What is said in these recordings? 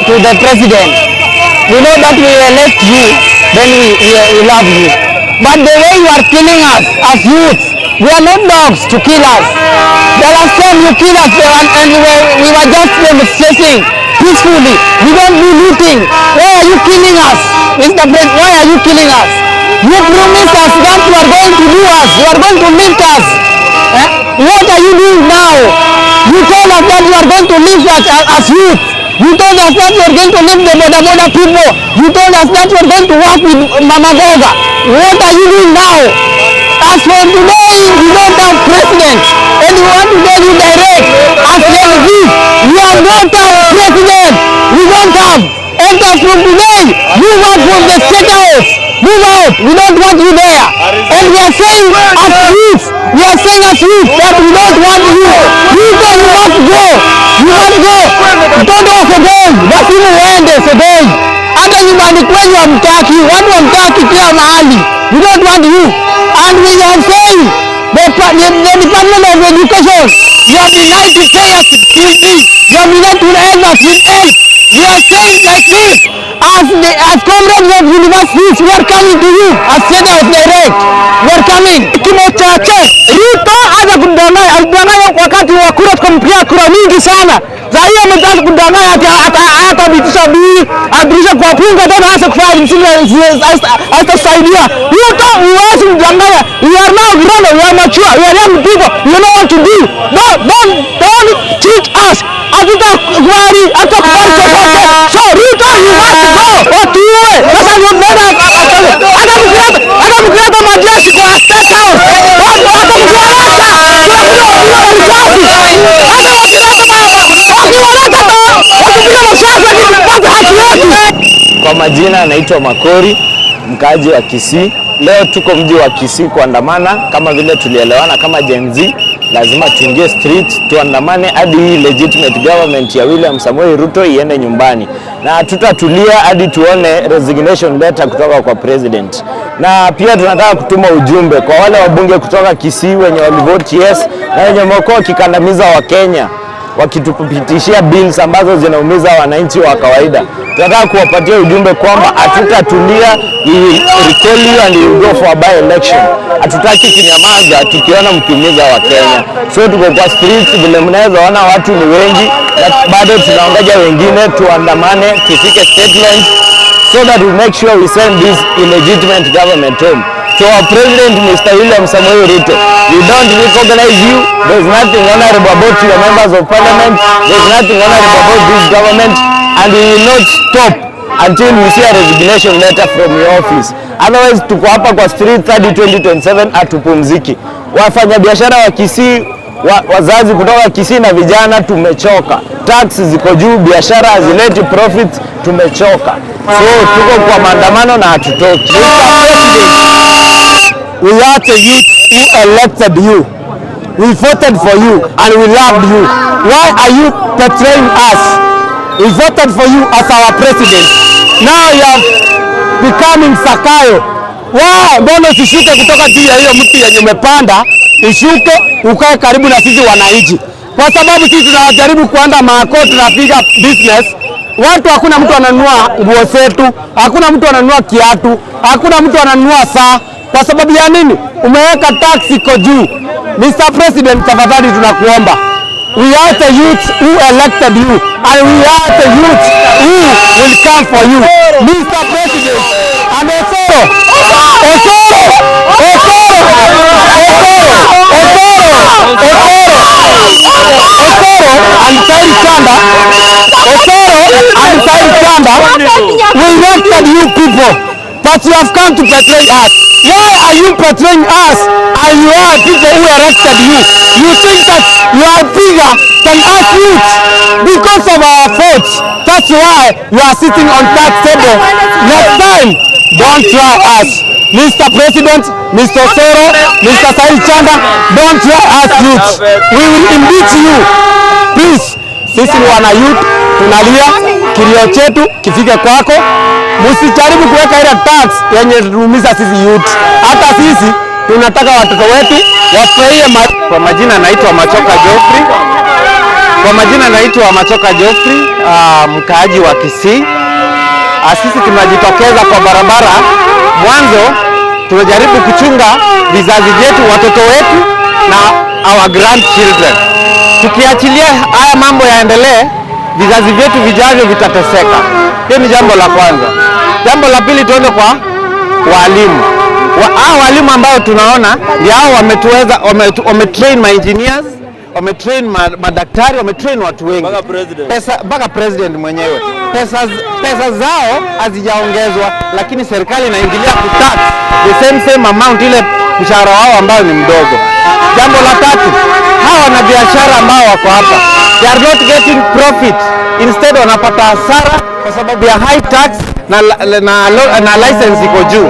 to the president. We know that we elect you, then we love you. But the way you are killing us as youths, we are not dogs to kill us. The last time you killed us and we were just demonstrating peacefully. We don't do looting. Why are you killing us? Mr. President, why are you killing us? You promised us that you are going to do us. You are going to lift us. What are you doing now? You told us that you are going to lift us as youth. You told us that you are going to lift the Boda people. You told us that you are going to work with Mama Goga. What are you doing now? As for today, we don't have president. And we want to tell you direct. As for this, we are not have president. We don't have. And as from today, you work from the state house. Move out. We don't want you there. And we are saying as youth, that we don't want you. You must go. You must go. Don't go Sodom. Lazima uende Sodom. Hata nyumbani kwenu hamtaki. Watu hamtaki kila mahali. We don't want you. And we are saying the Department of Education, you have denied to pay us with fees. You have denied to end us with ends. We are saying like this. As comrades of universities, we are coming to you as state of direct. We are coming. Kimo chache Ruto hata kudanganya, alidanganya wakati wa kura, tukampigia kura mingi sana. Zaidi ametaka kudanganya hata bitisha bii, abilisha kwa punga tena hasa kufanya msingi haitasaidia. Ruto uwezi kudanganya. We are now grown, we are mature, we are young people. You know what to do. Don't teach us. Hatutakubali chochote. So Ruto, you must go. Watuwe. Sasa mbona hata mkileta majeshi kwa state house. Hata Kwa majina naitwa Makori, mkaaji wa Kisii. Leo tuko mji wa Kisii kuandamana kama vile tulielewana kama Gen Z. Lazima tuingie street tuandamane hadi hii legitimate government ya William Samoei Ruto iende nyumbani. Na tutatulia hadi tuone resignation letter kutoka kwa president. Na pia tunataka kutuma ujumbe kwa wale wabunge kutoka Kisii wenye walivote yes na wenye wamekuwa wakikandamiza wa Kenya, wakitupitishia bills ambazo zinaumiza wananchi wa kawaida. Tunataka kuwapatia ujumbe kwamba hatutatulia, recall you and you go for a by election. Hatutaki kinyamaza tukiona mkiumiza wa Kenya. So tuko kwa streets, vile mnaweza ona watu ni wengi, na bado tunaongoja wengine tuandamane, tufike statement so that we make sure we send this illegitimate government home. To our president, Mr. William Samoei Ruto, we don't recognize you. There's nothing honorable about your members of parliament. There's nothing honorable about this government, and we will not stop until we see a resignation letter from your office. Otherwise, tuko hapa kwa street hadi 2027 atupumziki. Wafanya biashara wa Kisii, wazazi kutoka Kisii na vijana tumechoka. Tax ziko juu, biashara hazileti profit, tumechoka. So tuko kwa maandamano na hatutoki. We are the youth who elected you. We voted for you and we loved you. Why are you betraying us? We voted for you as our president. Now you are becoming Sakayo. Why? Mbona usishuke kutoka juu ya hiyo mti yenye umepanda, ushuke ukae karibu na sisi wananchi. Kwa sababu sisi tunajaribu kuanda maako, tunapiga business. Watu hakuna mtu ananunua nguo zetu, hakuna mtu ananunua kiatu, hakuna mtu ananunua saa. Kwa sababu ya nini? Umeweka tax iko juu. Mr. President, tafadhali tunakuomba. We are the youth who elected you and we are the youth who will come for you. Mr. President, and Osoro and Said Chanda, we elected you people, but you have come to betray us. Why are you betraying us and you are people who elected you? You think that you are bigger than us youth because of our votes. That's why you are sitting on that table. Next time, don't try us. Mr. President, Mr. Soro, Mr. Said Chanda, don't try us youth. We will impeach you. Please, sisi ni wana youth, tunalia, kilio chetu kifike kwako. Msijaribu kuweka ile tax yenye tuumiza sisi youth. Hata sisi tunataka watoto wetu wafurahie. Kwa majina naitwa Machoka Geoffrey. Kwa majina naitwa Machoka Geoffrey, mkaaji wa Kisii. Sisi tunajitokeza kwa barabara. Mwanzo tunajaribu kuchunga vizazi vyetu, watoto wetu na our grandchildren. Tukiachilia haya mambo yaendelee, vizazi vyetu vijavyo vitateseka. Hiyo ni jambo la kwanza. Jambo la pili, tuende kwa walimu. Walimu ambao tunaona ndio hao wametrain ma engineers, wametrain madaktari, wametrain watu wengi. Mpaka president mwenyewe. Pesa zao hazijaongezwa, lakini serikali inaingilia kutax the same amount ile mshahara wao ambao ni mdogo. Jambo la tatu, hawa na biashara ambao wako hapa, they are not getting profit, instead wanapata hasara kwa sababu ya high tax na license iko juu.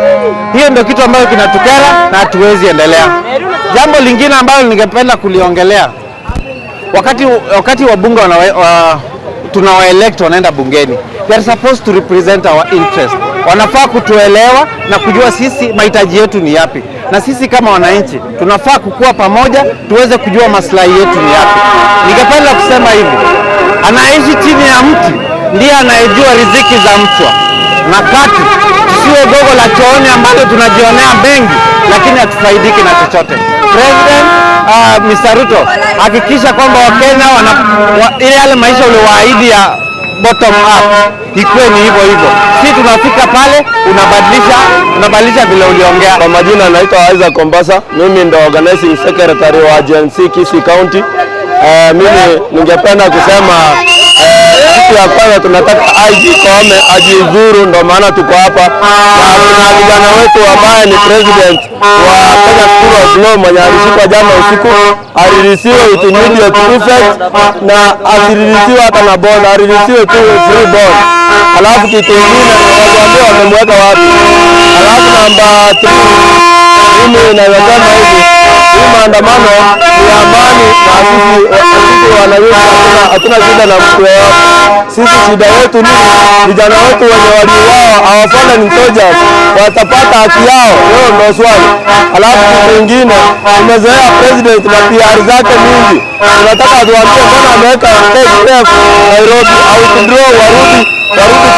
Hiyo ndio kitu ambacho kinatukera na hatuwezi endelea. Jambo lingine ambalo ningependa kuliongelea, wakati wabunge tunawaelect wanaenda bungeni, they are supposed to represent our interest. Wanafaa kutuelewa na kujua sisi mahitaji yetu ni yapi, na sisi kama wananchi tunafaa kukua pamoja tuweze kujua maslahi yetu ni yapi. Ningependa kusema hivi, anaishi chini ya mti ndiye anayejua riziki za mchwa, na kati tusiwe gogo la chooni ambalo tunajionea mengi lakini hatufaidiki na chochote. President Mr. Ruto, hakikisha kwamba Wakenya ile yale maisha uliowaahidi ya bottom up ikuwe ni hivyo hivyo. Sisi tunafika pale unabadilisha vile uliongea. Kwa majina naitwa Isaac Kombasa, mimi ndo organizing secretary wa GNC Kisii County. Mimi ningependa kusema kitu ya kwanza, tunataka IG Koome ajiuzuru, ndo maana tuko hapa. Na kijana wetu ambaye ni president wa Kenya School of Law mwenye alishikwa jana usiku, alirisiwe with immediate effect na asirisiwe hata na bond, alirisiwe tu free bond. Alafu kitu kingine waambie wamemweka wapi. Alafu namba 3, mimi naweza hivi, hii maandamano ni amani na sisi wananchi hatuna shida na mtu yeyote. Sisi shida yetu ni vijana wetu wenye waliuawa, our fallen soldiers watapata haki yao. Hiyo ndio swali. Alafu kitu kingine, tumezoea president na PR zake mingi. Tunataka tuambie mbona ameweka step Nairobi au withdraw warudi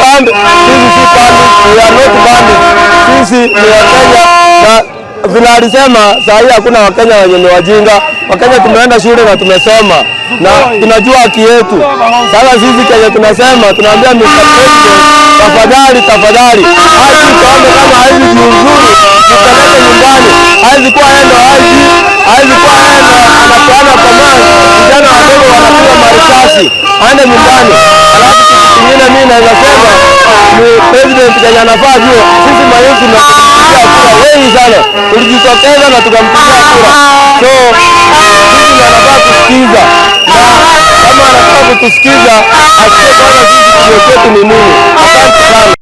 band. Sisi si band, we are not band. Sisi ni Wakenya, na vile alisema saa hii hakuna Wakenya wenye ni wajinga. Wakenya tumeenda shule na tumesoma na tunajua haki yetu. Sasa sisi Kenya tunasema, tunaambia Mr. President, tafadhali haji Koome kama haji jiuzuru, tupeleke nyumbani. Haji kuwa endo haji kuwa endo anapeana command, vijana wadogo wanapiga marisasi, aende nyumbani. Alafu kitu kingine mimi naweza sema ni president Kenya anafaa jua, sisi mayuti na kupigia kura wengi sana, tulijitokeza na tukampigia kura. So sisi anafaa kusikiza, na kama anataka kutusikiza asikie kwanza sisi kwetu ni nini. Asante sana.